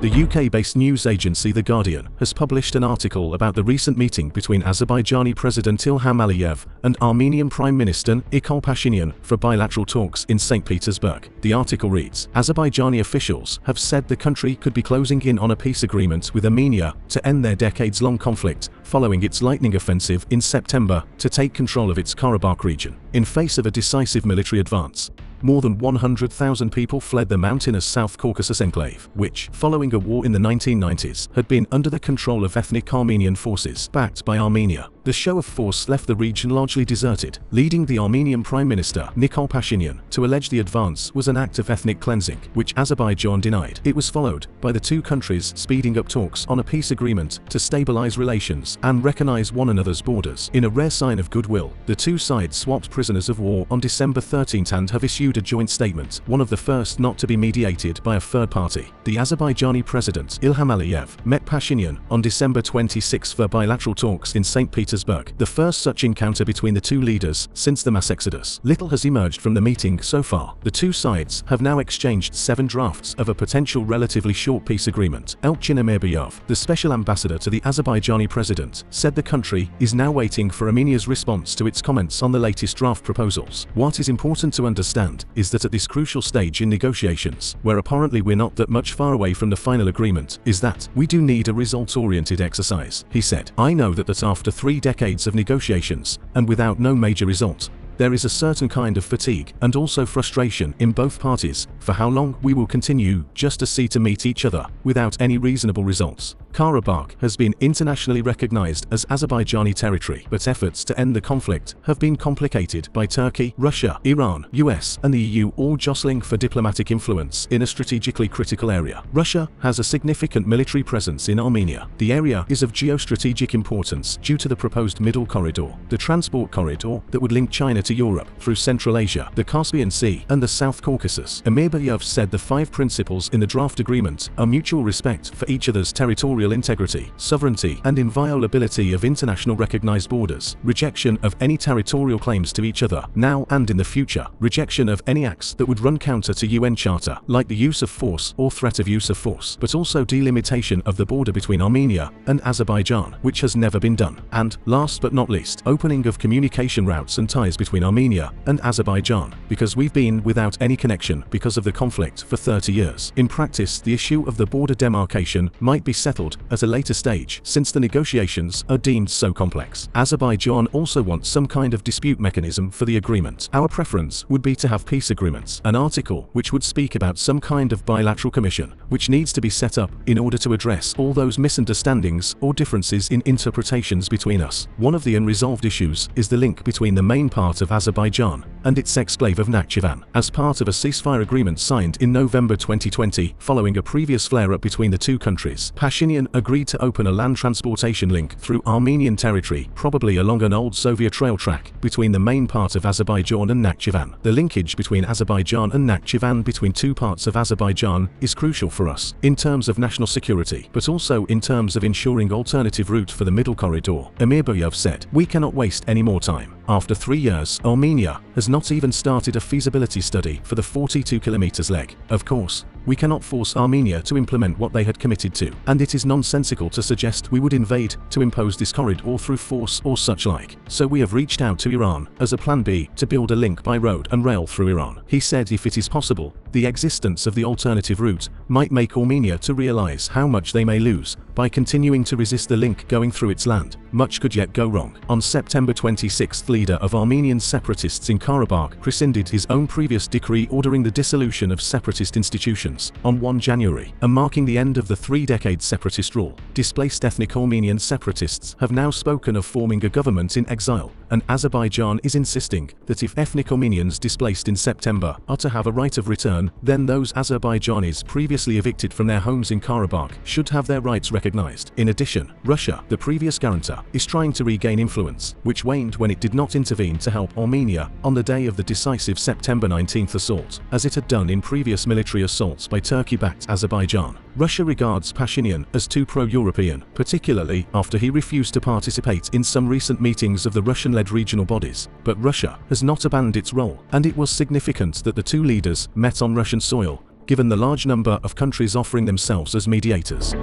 The UK-based news agency The Guardian has published an article about the recent meeting between Azerbaijani President Ilham Aliyev and Armenian Prime Minister Nikol Pashinyan for bilateral talks in St. Petersburg. The article reads, Azerbaijani officials have said the country could be closing in on a peace agreement with Armenia to end their decades-long conflict following its lightning offensive in September to take control of its Karabakh region. In face of a decisive military advance, more than 100,000 people fled the mountainous South Caucasus enclave, which, following a war in the 1990s, had been under the control of ethnic Armenian forces backed by Armenia. The show of force left the region largely deserted, leading the Armenian Prime Minister Nikol Pashinyan to allege the advance was an act of ethnic cleansing, which Azerbaijan denied. It was followed by the two countries speeding up talks on a peace agreement to stabilize relations and recognize one another's borders. In a rare sign of goodwill, the two sides swapped prisoners of war on December 13th and have issued a joint statement, one of the first not to be mediated by a third party. The Azerbaijani President Ilham Aliyev met Pashinyan on December 26 for bilateral talks in St. Petersburg, the first such encounter between the two leaders since the mass exodus. Little has emerged from the meeting so far. The two sides have now exchanged 7 drafts of a potential relatively short peace agreement. Elchin Amirbayov, the special ambassador to the Azerbaijani president, said the country is now waiting for Armenia's response to its comments on the latest draft proposals. What is important to understand is that at this crucial stage in negotiations, where apparently we're not that much far away from the final agreement, is that we do need a results-oriented exercise. He said, I know that after 3 decades of negotiations, and without no major result, there is a certain kind of fatigue and also frustration in both parties for how long we will continue just to meet each other without any reasonable results. Karabakh has been internationally recognized as Azerbaijani territory, but efforts to end the conflict have been complicated by Turkey, Russia, Iran, US, and the EU all jostling for diplomatic influence in a strategically critical area. Russia has a significant military presence in Armenia. The area is of geostrategic importance due to the proposed Middle Corridor, the transport corridor that would link China to Europe through Central Asia, the Caspian Sea, and the South Caucasus. Amirbayov said the 5 principles in the draft agreement are mutual respect for each other's territorial integrity, sovereignty, and inviolability of international recognized borders, rejection of any territorial claims to each other, now and in the future, rejection of any acts that would run counter to UN Charter, like the use of force or threat of use of force, but also delimitation of the border between Armenia and Azerbaijan, which has never been done, and, last but not least, opening of communication routes and ties between Armenia and Azerbaijan, because we've been without any connection because of the conflict for 30 years. In practice, the issue of the border demarcation might be settled at a later stage, since the negotiations are deemed so complex. Azerbaijan also wants some kind of dispute mechanism for the agreement. Our preference would be to have peace agreements, an article which would speak about some kind of bilateral commission, which needs to be set up in order to address all those misunderstandings or differences in interpretations between us. One of the unresolved issues is the link between the main part of Azerbaijan and its exclave of Nakhchivan. As part of a ceasefire agreement signed in November 2020, following a previous flare-up between the two countries, Pashinyan agreed to open a land transportation link through Armenian territory, probably along an old Soviet rail track, between the main part of Azerbaijan and Nakhchivan. The linkage between Azerbaijan and Nakhchivan between two parts of Azerbaijan is crucial for us, in terms of national security, but also in terms of ensuring alternative route for the Middle Corridor. Amirbayov said, we cannot waste any more time. After 3 years, Armenia has not even started a feasibility study for the 42 kilometers leg. Of course, we cannot force Armenia to implement what they had committed to, and it is nonsensical to suggest we would invade to impose this corridor through force or such like. So we have reached out to Iran as a plan B to build a link by road and rail through Iran. He said if it is possible, the existence of the alternative route might make Armenia to realize how much they may lose by continuing to resist the link going through its land. Much could yet go wrong. On September 26th, leader of Armenian separatists in Karabakh rescinded his own previous decree ordering the dissolution of separatist institutions. On 1 January, and marking the end of the 3-decade separatist rule, displaced ethnic Armenian separatists have now spoken of forming a government in exile, and Azerbaijan is insisting that if ethnic Armenians displaced in September are to have a right of return, then those Azerbaijanis previously evicted from their homes in Karabakh should have their rights recognized. In addition, Russia, the previous guarantor, is trying to regain influence, which waned when it did not intervene to help Armenia on the day of the decisive September 19th assault, as it had done in previous military assaults by Turkey-backed Azerbaijan. Russia regards Pashinyan as too pro-European, particularly after he refused to participate in some recent meetings of the Russian-led regional bodies. But Russia has not abandoned its role, and it was significant that the two leaders met on Russian soil, given the large number of countries offering themselves as mediators.